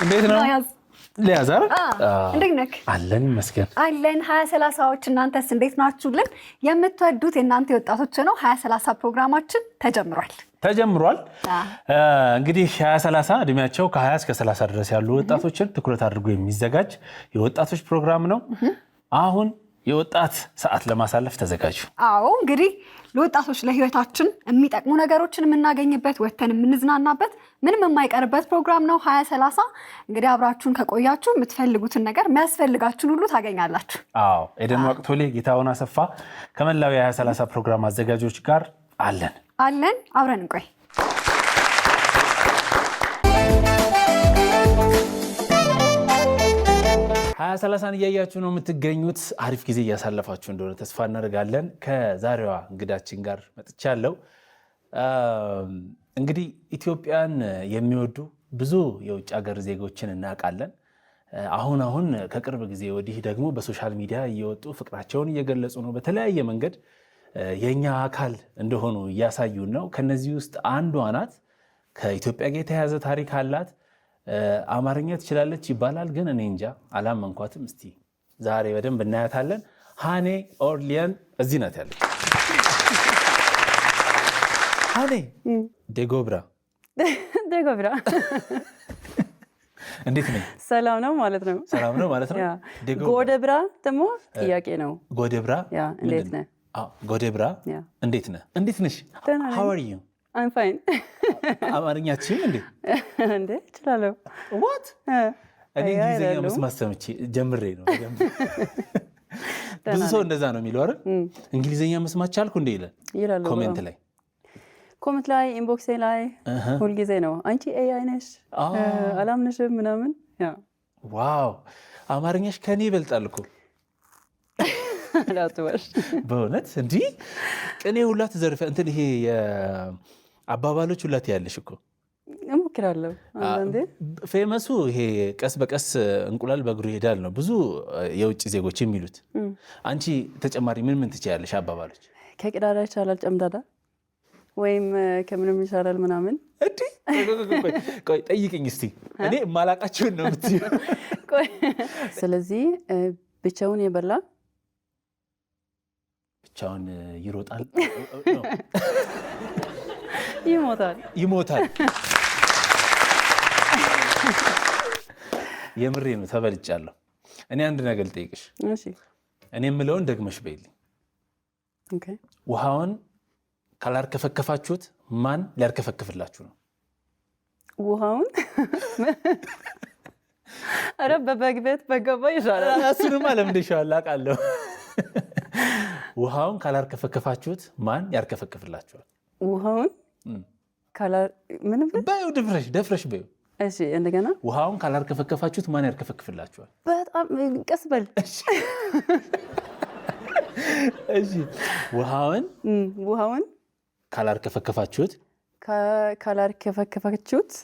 እንዴት ነው ሊያዛር እንዴት ነህ አለን መስገን አለን 2030ዎች እናንተስ እንዴት ናችሁልን የምትወዱት የናንተ ወጣቶች ነው 2030 ፕሮግራማችን ተጀምሯል እንግዲህ 2030 እድሜያቸው ከ20 እስከ 30 ድረስ ያሉ ወጣቶችን ትኩረት አድርጎ የሚዘጋጅ የወጣቶች ፕሮግራም ነው አሁን የወጣት ሰዓት ለማሳለፍ ተዘጋጁ አዎ እንግዲህ ለወጣቶች ለህይወታችን የሚጠቅሙ ነገሮችን የምናገኝበት ወተን የምንዝናናበት ምንም የማይቀርበት ፕሮግራም ነው 2030 እንግዲህ አብራችሁን ከቆያችሁ የምትፈልጉትን ነገር የሚያስፈልጋችሁን ሁሉ ታገኛላችሁ አዎ ኤደን ወቅቶሌ ጌታውን አሰፋ ከመላው የ2030 ፕሮግራም አዘጋጆች ጋር አለን አብረን እንቆይ 2030 እያያችሁ ነው የምትገኙት አሪፍ ጊዜ እያሳለፋችሁ እንደሆነ ተስፋ እናደርጋለን ከዛሬዋ እንግዳችን ጋር መጥቻለሁ እንግዲህ ኢትዮጵያን የሚወዱ ብዙ የውጭ ሀገር ዜጎችን እናውቃለን አሁን ከቅርብ ጊዜ ወዲህ ደግሞ በሶሻል ሚዲያ እየወጡ ፍቅራቸውን እየገለጹ ነው በተለያየ መንገድ የኛ አካል እንደሆኑ እያሳዩን ነው ከነዚህ ውስጥ አንዷ ናት ከኢትዮጵያ ጋር የተያያዘ ታሪክ አላት አማርኛ ትችላለች ይባላል ግን እኔ እንጃ አላመንኳትም እስቲ ዛሬ በደንብ እናያታለን ሃኔ ኦርሊያን እዚህ ናት ያለች ሃኔ ደጎብራ እንዴት ነህ ሰላም ነው ማለት ነው ጎደብራ ደግሞ ጥያቄ ነው ጎደብራ እንዴት ነህ ጎደብራ እንዴት ነሽ how are you I'm fine አማርኛችን እንዴ እችላለሁ what እኔ እንግሊዘኛ መስማት ሰምቼ ጀምሬ ነው ብዙ ሰው እንደዛ ነው የሚለው አይደል እንግሊዘኛ መስማት ቻልኩ እንዴ ይላል ኮሜንት ላይ ኢንቦክስ ላይ ሁሉ ጊዜ ነው አንቺ AI ነሽ አላምንሽም ምናምን ዋው አማርኛሽ ከኔ ይበልጣል እኮ አላጥወሽ በእውነት እንዴ ቅኔ ሁላ ተዘርፈ እንትን ይሄ አባባሎች ሁላት ያለሽ እኮ እሞክራለሁ አንዴ ፌመሱ ይሄ ቀስ በቀስ እንቁላል በእግሩ ይሄዳል ነው ብዙ የውጭ ዜጎች የሚሉት አንቺ ተጨማሪ ምን ትችያለሽ አባባሎች ከቅዳዳ ይቻላል ጨምዳዳ ወይም ከምንም ይቻላል ምናምን እንዴ ቆይ ጠይቅኝ እስቲ እኔ ማላቃቸውን ነው የምትይው ቆይ ስለዚህ ብቻውን የበላ ብቻውን ይሮጣል ይሞታል የምሬ ነው ተበልጫለሁ እኔ አንድ ነገር ልጠይቅሽ እሺ እኔ የምለውን ደግመሽ በይልኝ ኦኬ ውሃውን ካላርከፈከፋችሁት ማን ሊያርከፈክፍላችሁ ነው ውሃውን አረ በበግበት በገባ ይሻላል እሱንም አለምደሻል አውቃለሁ ውሃውን ካላርከፈከፋችሁት ማን ያርከፈክፍላችኋል ውሃውን ምንም በዩ ደፍረሽ በዩ እሺ እንደገና ውሃውን ካላርከፈከፋችሁት ማን ያርከፈክፍላችኋል በጣም ቀስበል እሺ ውሃውን ካላርከፈከፋችሁት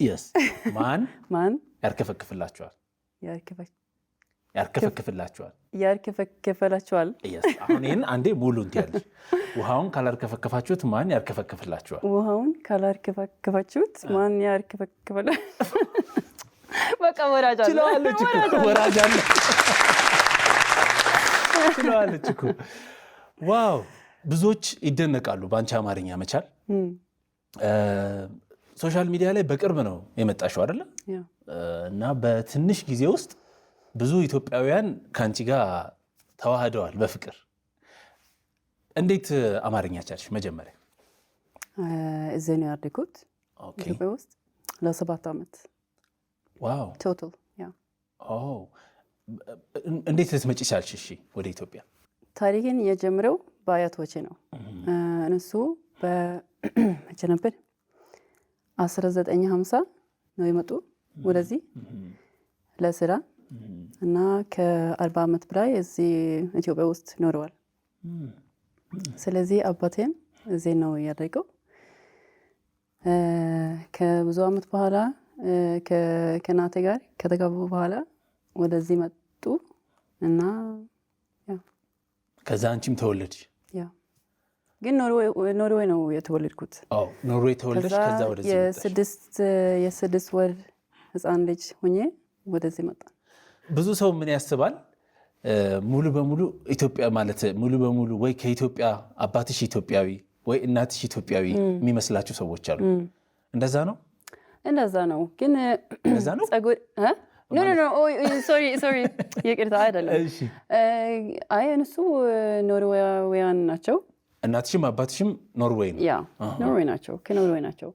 yes ማን ያርከፈክፍላችኋል ያርከፈክፍላችኋል yes አሁን ይሄን አንዴ ሙሉ እንትያለሽ ውሃውን ካላርከፈከፋችሁት ማን ያርከፈክፍላችኋል ውሃውን ካላርከፈከፋችሁት ማን ያርከፈክፍላችኋል በቃ ወራጃለች እኮ ዋው ብዙዎች ይደነቃሉ ባንቺ አማርኛ መቻል ሶሻል ሚዲያ ላይ በቅርብ ነው የመጣሽው አይደል እና በትንሽ ጊዜ ውስጥ ብዙ ኢትዮጵያውያን ካንቺ ጋር ተዋህደዋል በፍቅር እንዴት አማርኛ ቻልሽ መጀመሪያ እዚህ ነው ያደግኩት ኢትዮጵያ ውስጥ ለ7 አመት ዋው ቶታል እንዴት ልትመጪ ቻልሽ እሺ ወደ ኢትዮጵያ ታሪክን የጀመረው በአያቶቼ ነው እነሱ በመቼ ነበር 1950 ነው የመጡ ወደዚህ ለስራ እና ከ40 አመት በላይ እዚህ ኢትዮጵያ ውስጥ ኖረዋል ስለዚህ አባቴም እዚህ ነው ያደገው ከብዙ አመት በኋላ ከናቴ ጋር ከተጋቡ በኋላ ወደዚህ መጡ እና ከዛ አንቺም ተወለድሽ ግን ኖርዌይ ነው የተወለድኩት ኖርዌይ ተወለድሽ ከዛ ወደዚህ የስድስት ወር ህፃን ልጅ ሆኜ ወደዚህ መጣ። ብዙ ሰው ምን ያስባል ሙሉ በሙሉ ኢትዮጵያ ማለት ሙሉ በሙሉ ወይ ከኢትዮጵያ አባትሽ ኢትዮጵያዊ ወይ እናትሽ ኢትዮጵያዊ የሚመስላቸው ሰዎች አሉ። እንደዛ ነው? እንደዛ ነው ግን እንደዛ ነው? ኖ ሶሪ ይቅርታ አይደለም። አይ እነሱ ኖርዌያውያን ናቸው። እናትሽም አባትሽም ኖርዌይ ነው? ያ ኖርዌይ ናቸው፣ ከኖርዌይ ናቸው።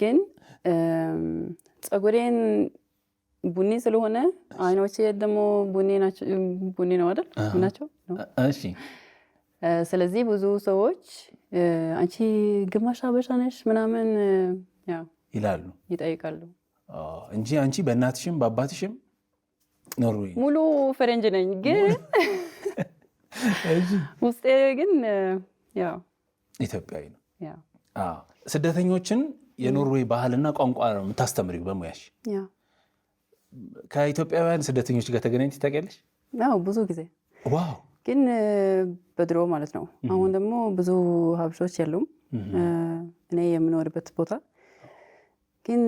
ግን ጸጉሬን ቡኒ ስለሆነ አይኖቼ ደግሞ ቡኒ ነው አይደል ናቸው። እሺ። ስለዚህ ብዙ ሰዎች አንቺ ግማሽ ሀበሻ ነሽ ምናምን ይላሉ፣ ይጠይቃሉ እንጂ አንቺ በእናትሽም በአባትሽም ኖርዌይ ሙሉ ፈረንጅ ነኝ። ግን ውስጤ ግን ኢትዮጵያዊ ነው። ስደተኞችን የኖርዌይ ባህልና ቋንቋ ነው የምታስተምሪው በሙያሽ። ከኢትዮጵያውያን ስደተኞች ጋር ተገናኝተሽ ታውቂያለሽ? ብዙ ጊዜ። ዋው! ግን በድሮ ማለት ነው። አሁን ደግሞ ብዙ ሀበሾች የሉም እኔ የምኖርበት ቦታ። ግን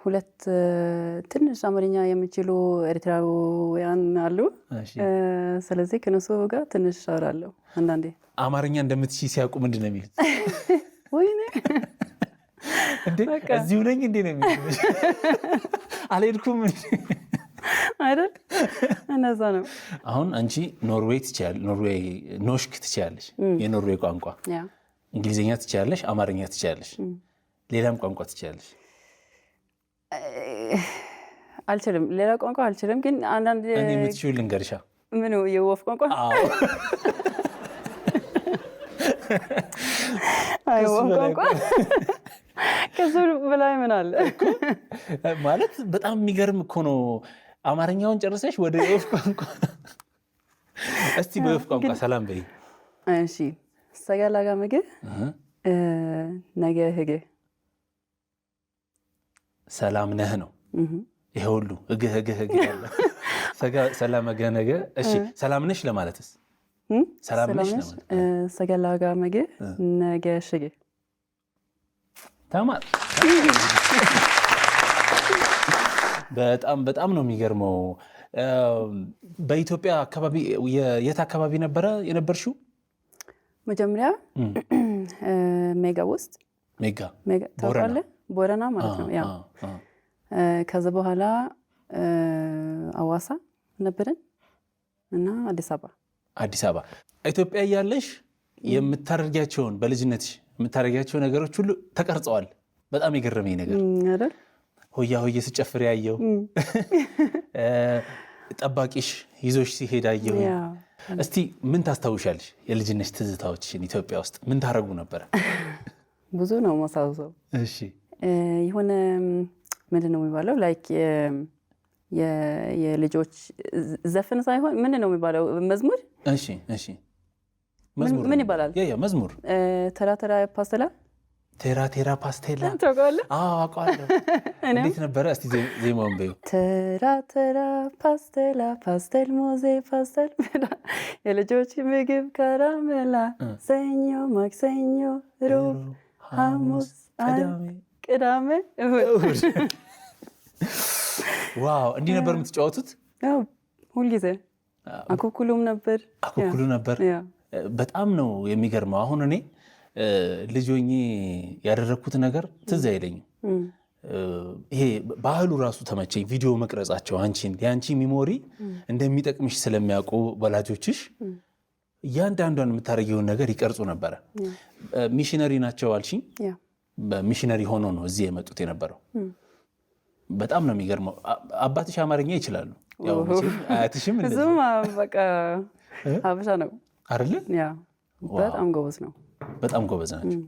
ሁለት ትንሽ አማርኛ የሚችሉ ኤርትራውያን አሉ። ስለዚህ ከነሱ ጋር ትንሽ አወራለሁ አንዳንዴ። አማርኛ እንደምትችይ ሲያውቁ ምንድን ነው የሚሉት? ወይኔ እዚሁ ነኝ እንዴ ነው የሚሉት? አልሄድኩም አይደል? እነዛ ነው። አሁን አንቺ ኖርዌይ ትችያለሽ፣ ኖርዌይ ኖሽክ ትችያለሽ፣ የኖርዌይ ቋንቋ። እንግሊዝኛ ትችያለሽ፣ አማርኛ ትችያለሽ፣ ሌላም ቋንቋ ትችያለሽ? አልችልም፣ ሌላ ቋንቋ አልችልም። ግን አንዳንድ እኔ የምትችይው ልንገርሻ። ምኑ? የወፍ ቋንቋ? አይ ወፍ ቋንቋ ከሱ በላይ ምን አለ ማለት? በጣም የሚገርም እኮ ነው። አማርኛውን ጨርሰሽ ወደ የወፍ ቋንቋ። እስቲ በወፍ ቋንቋ ሰላም በይ። እሺ። ሰጋላጋ መገ ነገ ህገ ሰላም ነህ ነው ይሄ ሁሉ ህገ ያለ ሰላም ነገ። እሺ ሰላም ነሽ ለማለትስ? ሰላም ነሽ ለማለት ሰጋላጋ መገ ነገ ሽገ ተማር። በጣም ነው የሚገርመው። በኢትዮጵያ አካባቢ የት አካባቢ ነበረ የነበርሽው? መጀመሪያ ሜጋ ውስጥ። ሜጋ ታውቃለህ? ቦረና ማለት ነው። ያው ከዛ በኋላ አዋሳ ነበርን እና አዲስ አበባ። ኢትዮጵያ እያለሽ የምታደርጊያቸውን በልጅነትሽ የምታደርጊያቸው ነገሮች ሁሉ ተቀርጸዋል። በጣም የገረመኝ ነገር አይደል? ሆያ ሆዬ ስጨፍር ያየው፣ ጠባቂሽ ይዞሽ ሲሄድ አየሁ። እስቲ ምን ታስታውሻለሽ? የልጅነሽ ትዝታዎችሽን ኢትዮጵያ ውስጥ ምን ታረጉ ነበረ? ብዙ ነው ማሳውሰው። እሺ። የሆነ ምንድን ነው የሚባለው ላይክ የልጆች ዘፈን ሳይሆን ምንድን ነው የሚባለው መዝሙር? እሺ ምን ይባላል? መዝሙር ተራ ፓስተላ ቴራ ፓስቴላ ታውቃለህ? አውቃለሁ። እንዴት ነበረ? እስቲ ዜማውን በይው። ተራ ፓስተላ ፓስተል ሞዜ ፓስተል የልጆች ምግብ ካራሜላ ሰኞ ማክሰኞ ሮብ ሐሙስ ቅዳሜ እሑድ። ዋው! እንዲህ ነበር የምትጫወቱት? ሁልጊዜ አኩኩሉም ነበር። በጣም ነው የሚገርመው። አሁን እኔ ልጅ ሆኜ ያደረግኩት ነገር ትዝ አይለኝም። ይሄ ባህሉ ራሱ ተመቸኝ። ቪዲዮ መቅረጻቸው የአንቺ ሚሞሪ እንደሚጠቅምሽ ስለሚያውቁ ወላጆችሽ እያንዳንዷን የምታደርጊውን ነገር ይቀርጹ ነበረ። ሚሽነሪ ናቸው አልሽኝ። በሚሽነሪ ሆኖ ነው እዚህ የመጡት የነበረው። በጣም ነው የሚገርመው። አባትሽ አማርኛ ይችላሉ? አያትሽም? እሱም በቃ ሀበሻ ነው አይደለ? በጣም ጎበዝ ነው። በጣም ጎበዝ ናቸው።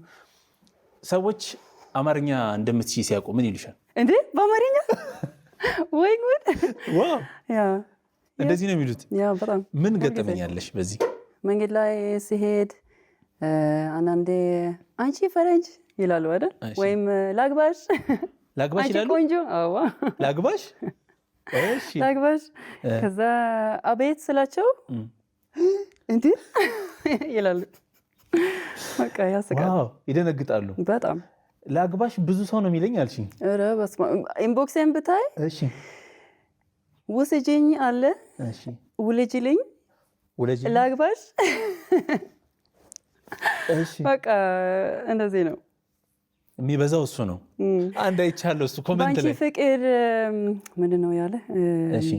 ሰዎች አማርኛ እንደምትችይ ሲያውቁ ምን ይሉሻል? እንዴ በአማርኛ ወይ ጉድ! እንደዚህ ነው የሚሉት? በጣም ምን ገጠመኛለሽ በዚህ? መንገድ ላይ ሲሄድ አንዳንዴ አንቺ ፈረንጅ ይላሉ አይደል? ወይም ላግባሽ ይላሉ። ቆንጆ ላግባሽ ላግባሽ። ከዛ አቤት ስላቸው እንዴ ይላሉ። በቃ ያስቃሉ። ይደነግጣሉ በጣም። ላግባሽ ብዙ ሰው ነው የሚለኝ አልሽኝ። ኧረ በስመ አብ ኢንቦክሴን ብታይ እሺ ውስጂኝ አለ እሺ ውልጅልኝ ላግባሽ እሺ በቃ እንደዚህ ነው የሚበዛው እሱ ነው። አንድ አይቻለሁ እሱ ኮሜንት ላይ ባንቺ ፍቅር ምንድን ነው ያለ እሺ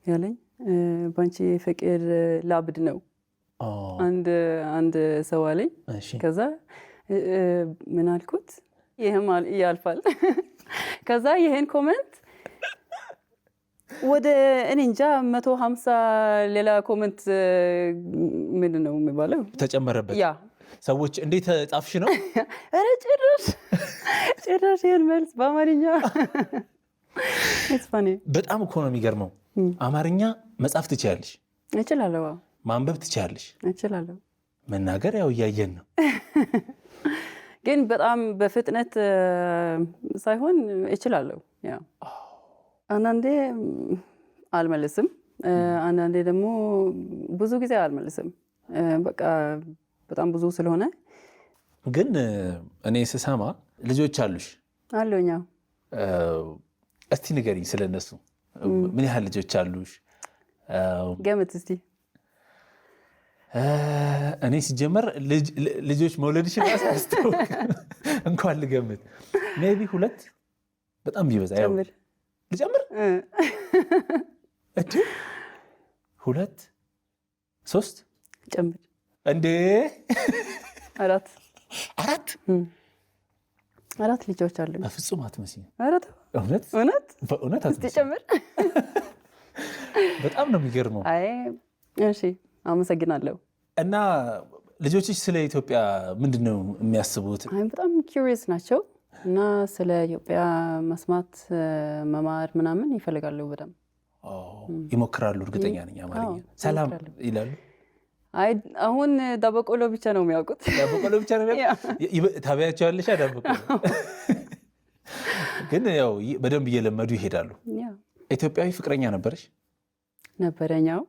ያለኝ ባንቺ ፍቅር ላብድ ነው አንድ ሰው አለኝ። ከዛ ምን አልኩት ይሄም ያልፋል። ከዛ ይሄን ኮሜንት ወደ እኔ እንጃ 150 ሌላ ኮሜንት ምንድን ነው የሚባለው ተጨመረበት። ያ ሰዎች እንዴት ጻፍሽ ነው? ኧረ ጭራሽ ይሄን መልስ በአማርኛ በጣም እኮ ነው የሚገርመው። አማርኛ መጻፍ ትችያለሽ? እችላለሁ። ማንበብ ትችያለሽ? እችላለሁ። መናገር ያው እያየን ነው። ግን በጣም በፍጥነት ሳይሆን እችላለሁ። ያው አንዳንዴ አልመልስም፣ አንዳንዴ ደግሞ ብዙ ጊዜ አልመልስም። በቃ በጣም ብዙ ስለሆነ። ግን እኔ ስሰማ ልጆች አሉሽ? አሉኝ። እስቲ ንገሪኝ ስለነሱ። ምን ያህል ልጆች አሉሽ? ገምት እስቲ። እኔ ሲጀመር ልጆች መውለድሽ ራስስተው እንኳን ልገምት ሜይ ቢ 2 በጣም ቢበዛ ልጨምር 2 3 ጨምር እንዴ 4 ልጆች አሉ። በፍጹም አትመስይም። እውነት እስቲ ጨምር። በጣም ነው የሚገርመው። አይ እሺ አመሰግናለሁ። እና ልጆችሽ ስለ ኢትዮጵያ ምንድነው የሚያስቡት? በጣም ኪዩሪየስ ናቸው እና ስለ ኢትዮጵያ መስማት መማር ምናምን ይፈልጋሉ። በጣም ይሞክራሉ። እርግጠኛ ነኝ አማርኛ ሰላም ይላሉ። አይ አሁን ዳበቆሎ ብቻ ነው የሚያውቁት። ዳበቆሎ ብቻ ነው የሚያውቁት። ታበያቸዋለሽ? ዳበቆሎ ግን ያው በደንብ እየለመዱ ይሄዳሉ። ኢትዮጵያዊ ፍቅረኛ ነበረሽ? ነበረኛው።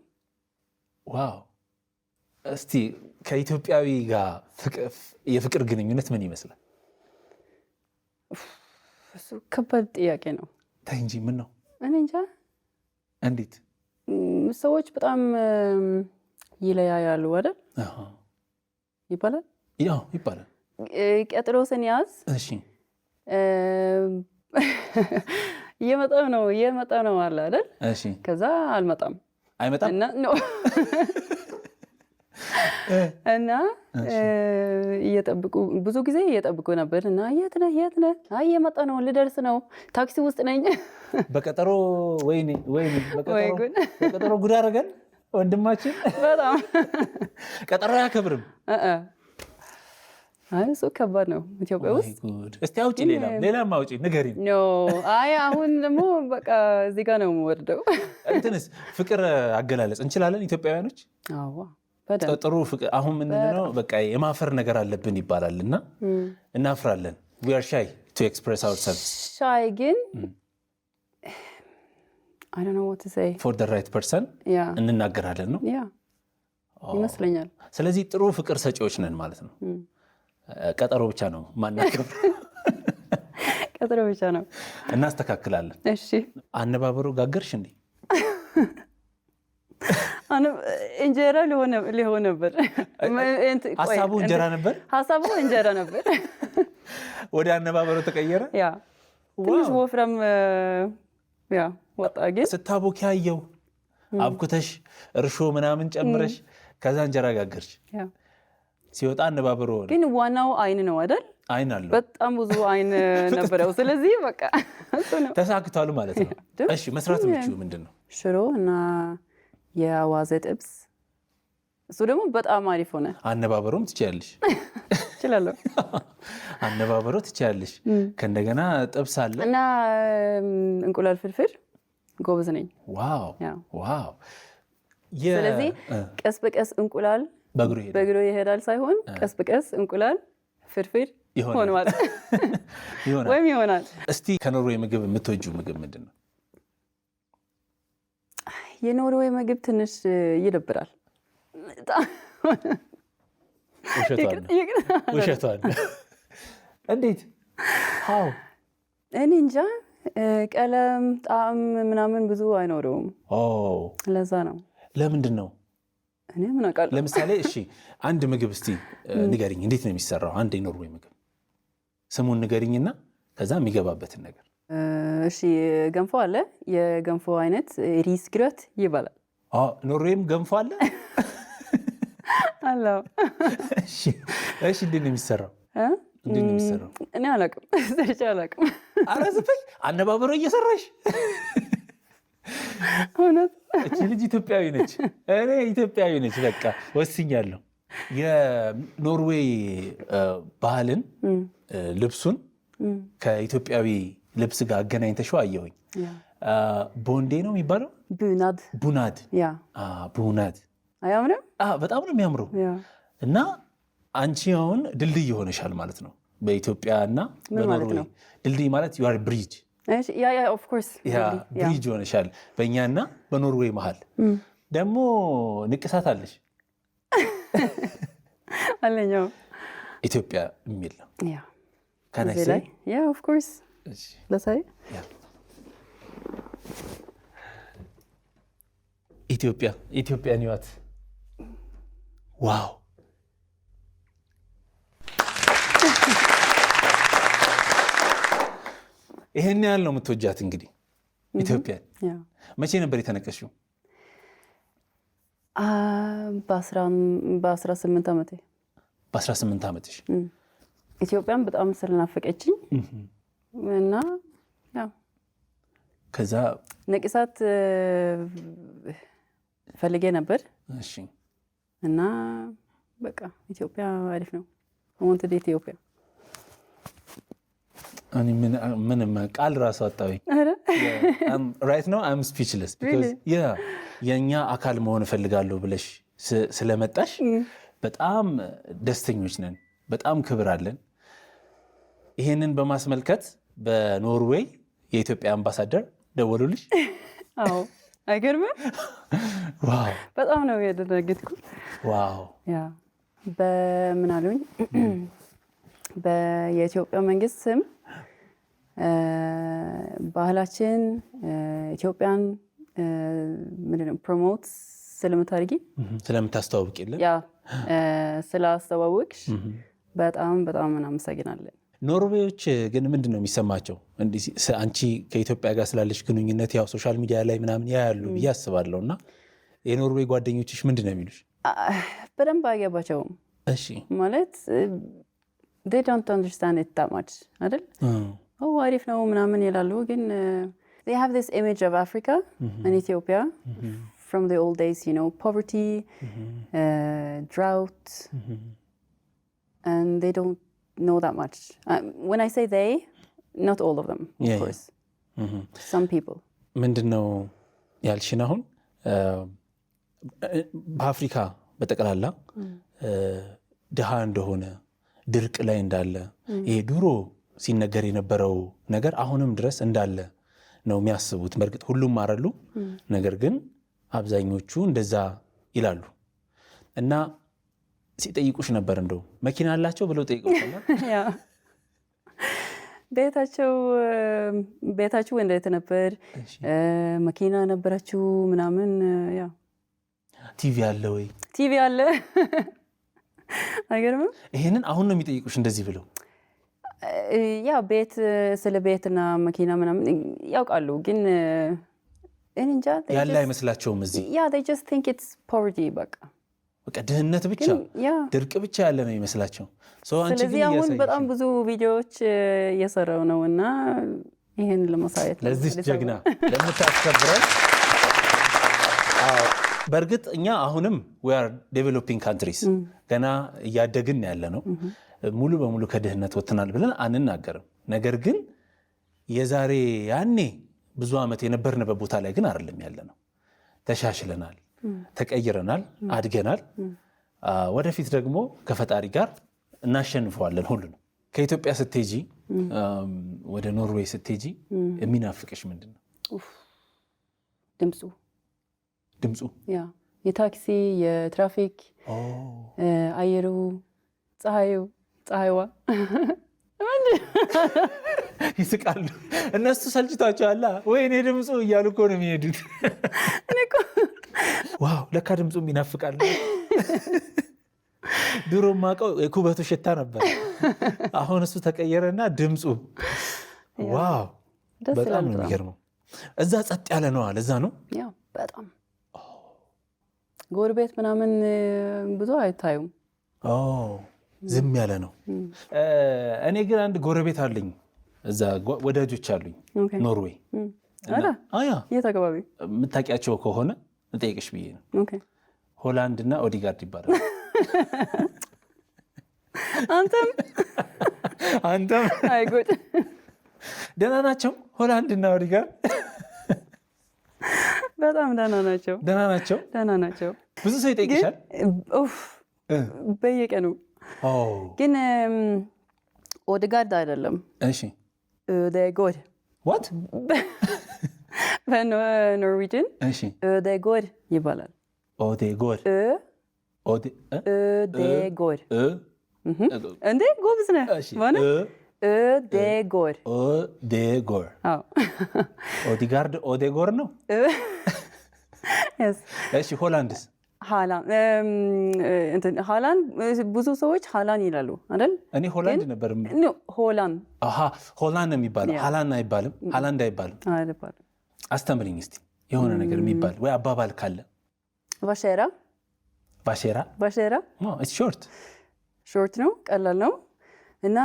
ዋው። እስቲ ከኢትዮጵያዊ ጋር የፍቅር ግንኙነት ምን ይመስላል? እሱ ከባድ ጥያቄ ነው። ታይ እንጂ ምን ነው? እኔ እንጃ። እንዴት? ሰዎች በጣም ይለያያሉ አይደል? ይባላል? ያው ይባላል። ቀጥሮ ስንያዝ እሺ እየመጣ ነው አለ አይደል? እሺ ከዛ አይመጣም እና እየጠብቁ ብዙ ጊዜ እየጠብቁ ነበር። እና የት ነህ? አይ እየመጣ ነው፣ ልደርስ ነው፣ ታክሲ ውስጥ ነኝ። በቀጠሮ ወይኔ በቀጠሮ ጉድ አደረገን ወንድማችን። በጣም ቀጠሮ አያከብርም። አይ እሱ ከባድ ነው ኢትዮጵያ ውስጥ። እስቲ አውጪ፣ ሌላም አውጪ፣ ንገሪኝ። አይ አሁን ደግሞ በቃ እዚህ ጋር ነው የምወርደው። እንትንስ ፍቅር አገላለጽ እንችላለን ኢትዮጵያውያኖች? አዎ ጥሩ ፍቅር። አሁን ምንድነው በቃ የማፈር ነገር አለብን ይባላል እና እናፍራለን። we are shy to express ourselves። shy ግን I don't know what to say for the right person እንናገራለን ነው ይመስለኛል። ስለዚህ ጥሩ ፍቅር ሰጪዎች ነን ማለት ነው። ቀጠሮ ብቻ ነው ማናገር። ቀጠሮ ብቻ ነው። እናስተካክላለን። እሺ አነባበሩ ጋገርሽ እንዴ? እንጀራ ሊሆን ነበር። ሀሳቡ እንጀራ ነበር። ወደ አነባበሩ ተቀየረ። ትንሽ ወፍረም ወጣ። ግን ስታቦኪ ያየው አብኩተሽ እርሾ ምናምን ጨምረሽ ከዛ እንጀራ ጋገርሽ። ሲወጣ አነባበሩ ሆነ። ግን ዋናው አይን ነው አይደል? አይን አለው። በጣም ብዙ አይን ነበረው። ስለዚህ በቃ እሱ ነው ተሳክቷል ማለት ነው። እሺ መስራት የምትችይው ምንድን ነው? ሽሮ እና የአዋዜ ጥብስ። እሱ ደግሞ በጣም አሪፍ ሆነ። አነባበሩም ትችያለሽ? እችላለሁ። አነባበሩ ትችያለሽ። ከእንደገና ጥብስ አለ እና እንቁላል ፍርፍር ጎበዝ ነኝ። ዋው። ስለዚህ ቀስ በቀስ እንቁላል በእግሩ ይሄዳል ሳይሆን ቀስ በቀስ እንቁላል ፍርፍር ሆኗል ወይም ይሆናል። እስቲ ከኖርዌይ ምግብ የምትወጂው ምግብ ምንድን ነው? የኖርዌይ ምግብ ትንሽ ይደብራል። ውሸቷን። እንዴት? ሃው እኔ እንጃ ቀለም ጣዕም ምናምን ብዙ አይኖረውም። ለዛ ነው። ለምንድን ነው? እኔ ምን አውቃለሁ። ለምሳሌ እሺ አንድ ምግብ እስቲ ንገሪኝ፣ እንዴት ነው የሚሰራው? አንድ የኖርዌይ ምግብ ስሙን ንገሪኝና ከዛ የሚገባበትን ነገር። እሺ ገንፎ አለ። የገንፎ አይነት ሪስግረት ይባላል። ኖርዌይም ገንፎ አለ አለው። እሺ እንዴት ነው የሚሰራው? እንዴት ነው የሚሰራው? እኔ አላውቅም፣ ሰርቼ አላውቅም። ኧረ ዝም በይ፣ አነባበሮ እየሰራሽ እውነት። እቺ ልጅ ኢትዮጵያዊ ነች፣ እኔ ኢትዮጵያዊ ነች። በቃ ወስኛለሁ። የኖርዌይ ባህልን ልብሱን ከኢትዮጵያዊ ልብስ ጋር አገናኝተሽው አየሁኝ። ቦንዴ ነው የሚባለው? ቡናድ። ቡናድ አያምርም? በጣም ነው የሚያምረው። እና አንቺ አሁን ድልድይ ሆነሻል ማለት ነው በኢትዮጵያ እና በኖርዌይ። ድልድይ ማለት ዩ አር ብሪጅ። ብሪጅ ሆነሻል በእኛና በኖርዌይ መሀል። ደግሞ ንቅሳት አለሽ አለኛው ኢትዮጵያ የሚል ነው። ኢትዮጵያ ኒዋት። ዋው ይሄን ያህል ነው የምትወጃት እንግዲህ ኢትዮጵያ። መቼ ነበር የተነቀሽው? በ18 ዓመቴ። በ18 ዓመትሽ? ኢትዮጵያን በጣም ስለናፈቀችኝ እና ከዛ ነቅሳት ፈልጌ ነበር። እሺ። እና በቃ ኢትዮጵያ አሪፍ ነው። ወንት ኢትዮጵያ እኔ ምንም ቃል ራሱ አጣሁኝ። ራይት ነው አም ስፒችለስ ቢኮዝ የኛ አካል መሆን እፈልጋለሁ ብለሽ ስለመጣሽ በጣም ደስተኞች ነን። በጣም ክብር አለን። ይሄንን በማስመልከት በኖርዌይ የኢትዮጵያ አምባሳደር ደወሉልሽ? አዎ። አይገርምም? ዋው በጣም ነው ያደረግኩት። ዋው በምን አሉኝ? የኢትዮጵያ መንግስት ስም ባህላችን ኢትዮጵያን ምንድነው ፕሮሞት ስለምታስተዋውቂልን ስላስተዋወቅሽ በጣም በጣም እናመሰግናለን። ኖርዌዮች ግን ምንድን ነው የሚሰማቸው? አንቺ ከኢትዮጵያ ጋር ስላለሽ ግንኙነት ያው ሶሻል ሚዲያ ላይ ምናምን ያያሉ ብዬ አስባለሁ። እና የኖርዌይ ጓደኞችሽ ምንድን ነው የሚሉሽ? በደንብ አይገባቸውም። እሺ ማለት they don't understand it that much አይደል? አሪፍ ነው ምናምን ይላሉ። ግን they have this image of Africa and Ethiopia from the old days, you know, poverty, drought, and they don't know that much. When I say they, not all of them, of course. Some people. ምንድነው ያልሽን አሁን በአፍሪካ በጠቅላላ ድሃ እንደሆነ ድርቅ ላይ እንዳለ ይሄ ድሮ ሲነገር የነበረው ነገር አሁንም ድረስ እንዳለ ነው የሚያስቡት። በእርግጥ ሁሉም አረሉ፣ ነገር ግን አብዛኞቹ እንደዛ ይላሉ። እና ሲጠይቁሽ ነበር እንደው መኪና አላቸው ብለው ጠይቀውሻል? ቤታችሁ እንዴት ነበር? መኪና ነበራችሁ ምናምን? ቲቪ አለ ወይ? ቲቪ አለ። አይገርምም? ይሄንን አሁን ነው የሚጠይቁሽ እንደዚህ ብለው? ቤት ስለ ቤትና መኪና ምናምን ያውቃሉ፣ ግን እንጃ ያለ አይመስላቸውም። እዚህ they just think it's poverty በቃ ድህነት ብቻ ድርቅ ብቻ ያለ ነው ይመስላቸው። ስለዚህ አሁን በጣም ብዙ ቪዲዮዎች እየሰራው ነው እና ይሄን ለማሳየት ለዚህ ጀግና ለምታስከብረን። በእርግጥ እኛ አሁንም we are developing countries ገና እያደግን ያለ ነው። ሙሉ በሙሉ ከድህነት ወጥተናል ብለን አንናገርም። ነገር ግን የዛሬ ያኔ ብዙ ዓመት የነበርንበት ቦታ ላይ ግን አይደለም ያለ ነው። ተሻሽለናል፣ ተቀይረናል፣ አድገናል። ወደፊት ደግሞ ከፈጣሪ ጋር እናሸንፈዋለን ሁሉ ነው። ከኢትዮጵያ ስትሄጂ ወደ ኖርዌይ ስትሄጂ የሚናፍቅሽ ምንድን ነው? ድምፁ የታክሲ፣ የትራፊክ፣ አየሩ፣ ፀሐይዋ ይስቃሉ። እነሱ ሰልችቷቸዋል። ወይኔ ድምፁ እያሉ እኮ ነው የሚሄዱት። ዋው ለካ ድምፁም ይናፍቃል። ድሮ ማቀው የኩበቱ ሽታ ነበር። አሁን እሱ ተቀየረና ድምፁ ዋው በጣም ነው የሚገርመው። እዛ ጸጥ ያለ ነው አለ። እዛ ነው ያው በጣም ጎረቤት ምናምን ብዙ አይታዩም። ዝም ያለ ነው። እኔ ግን አንድ ጎረቤት አለኝ እዛ ወዳጆች አሉኝ ኖርዌይ። የት አካባቢ የምታውቂያቸው ከሆነ እንጠይቅሽ ብዬ ነው። ሆላንድ እና ኦዲጋርድ ይባላል። አንተም አይጎድ ደህና ናቸው ሆላንድ እና ኦዲጋርድ? በጣም ደህና ናቸው። ብዙ ሰው ይጠይቅሻል በየቀኑ። ግን ኦዲጋርድ አይደለም። እሺ ኦዴጎድ ዋት በኖርዌጅን ኦዴጎድ ይባላል። ኦዴጎድ እንዴ ጎብዝ ነህ። ኦዴጎድ ኦዲጋርድ ኦዴጎር ነው። እሺ ሆላንድስ? ሃላንድ ብዙ ሰዎች ሃላንድ ይላሉ አይደል? እኔ ሆላንድ ነበር። ሆላንድ ሆላንድ ነው የሚባለው። ሃላንድ አይባልም። ሃላንድ አይባልም። አስተምሪኝ እስቲ የሆነ ነገር የሚባል ወይ አባባል ካለ። ባሼራ ሾርት ነው፣ ቀላል ነው እና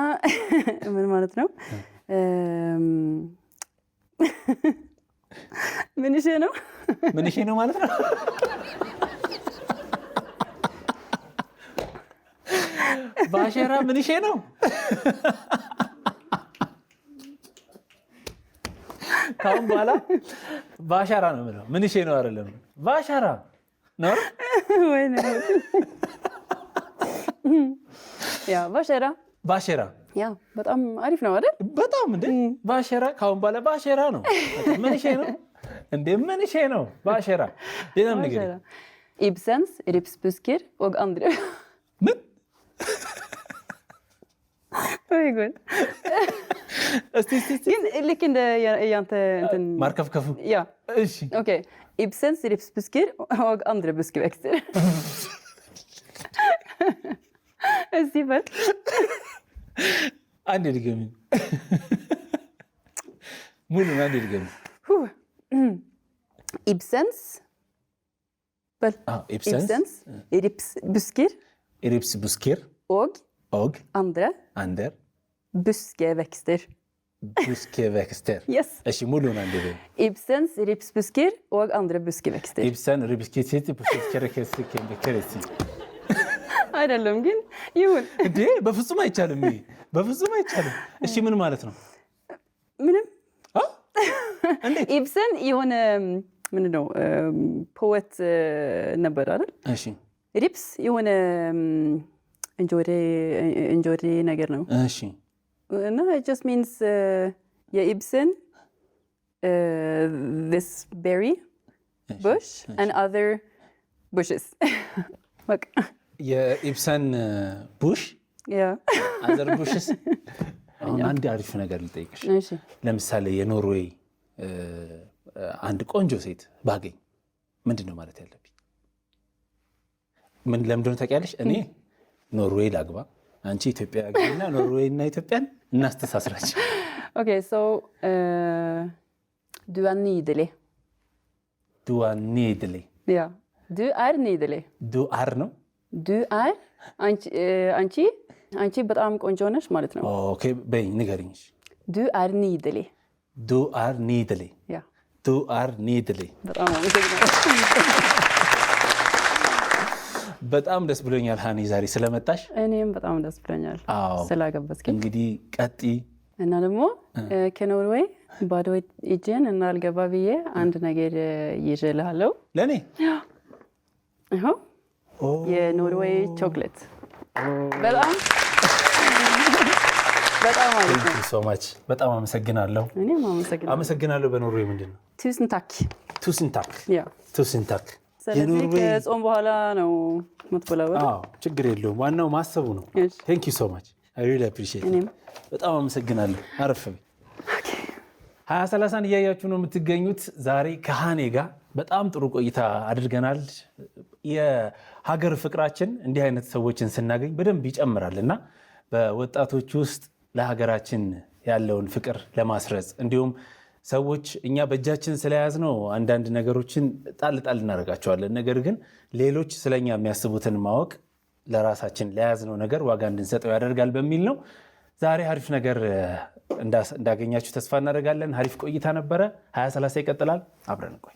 ምን ማለት ነው? ምንሽ ነው ማለት ነው። ባሼራ ምንሽ ነው? ካሁን በኋላ ባሻራ ነው የምለው። ምንሽ ነው አይደለም፣ ባሻራ ነው ወይ ነው? ያ ባሼራ ያ በጣም አሪፍ ነው አይደል? በጣም እንዴ ባሼራ። ካሁን በኋላ ባሼራ ነው። ምንሽ ነው እንዴ? ምንሽ ነው ባሼራ? ሌላም ነገር ኢብሰንስ ሪፕስቡስኪር och andra ምን ወይ ጉድ እስቲ ግን ልክ እንደ ያንተ እንትን ማርከፍከፉ ያ እሺ ኦኬ ኢብሰንስ ሪፕስቡስኪር och andra buskväxter እስቲ በል አንዴ ድገሚ ሙሉ አንዴ ድገሚ ኢብሰንስ በል ኢብሰንስ ሪፕስቡስኪር och andra buskväxter yes እሺ ሙሉን አንዴ በል ኢብሰንስ ሪፕስቡስኪር och andra buskväxter ኢብሰን ሪፕስቡስኪር አይደለም ግን ይሁን እንዴ በፍጹም አይቻልም። በፍጹም አይቻልም። እሺ ምን ማለት ነው? ምንም እንዴ ኢብሰን የሆነ ምንድነው ፖኤት ነበር አይደል? እሺ ሪፕስ የሆነ እንጆሪ ነገር ነው። እሺ እና it just means የኢብሰን this berry bush and other bushes በቃ የኢብሰን ቡሽ ያ አዘር ቡሽስ። አንድ አሪፍ ነገር ልጠይቅሽ። እሺ ለምሳሌ የኖርዌይ አንድ ቆንጆ ሴት ባገኝ ምንድነው ማለት ያለብኝ? ምን ለምንድነው ታውቂያለሽ? እኔ ኖርዌይ ላግባ፣ አንቺ ኢትዮጵያ ያገኝና ኖርዌይ እና ኢትዮጵያን እናስተሳስራችሁ። ኦኬ ሶ du är nydelig ያ du är nydelig ነው du är አንቺ በጣም ቆንጆ ነሽ ማለት ነው። ኦኬ በይ ንገሪኝ። du är nydelig ያ ያ du är nydelig በጣም አመሰግናለሁ። በጣም ደስ ብሎኛል ሃኒ ዛሬ ስለመጣሽ። እኔም በጣም ደስ ብሎኛል ስላገበስከኝ። እንግዲህ ቀጢ እና ደግሞ ከኖርዌይ ባዶ እጄን እና አልገባ ብዬ አንድ ነገር ይዤልሃለሁ። ለኔ ይኸው የኖርዌይ ቾክሌት በጣም አሪፍ ነው። ሶ ማች በጣም አመሰግናለሁ። እኔም አመሰግናለሁ። በኖርዌይ ምንድነው? ቱስን ታክ ያ ቱስን ታክ። ስለዚህ ከጾም በኋላ ነው የምትበላው? አዎ ችግር የለውም። ዋናው ማሰቡ ነው። ቴንክ ዩ ሶ ማች አይ ሪሊ አፕሪሺየት። በጣም አመሰግናለሁ። አረፈ 2030 እያያችሁ ነው የምትገኙት። ዛሬ ከሃኔ ጋር በጣም ጥሩ ቆይታ አድርገናል። የሀገር ፍቅራችን እንዲህ አይነት ሰዎችን ስናገኝ በደንብ ይጨምራል እና በወጣቶች ውስጥ ለሀገራችን ያለውን ፍቅር ለማስረጽ እንዲሁም ሰዎች እኛ በእጃችን ስለያዝነው አንዳንድ ነገሮችን ጣል ጣል እናደርጋቸዋለን። ነገር ግን ሌሎች ስለኛ የሚያስቡትን ማወቅ ለራሳችን ለያዝነው ነገር ዋጋ እንድንሰጠው ያደርጋል በሚል ነው። ዛሬ አሪፍ ነገር እንዳገኛችሁ ተስፋ እናደርጋለን። አሪፍ ቆይታ ነበረ። 2030 ይቀጥላል። አብረን ቆይ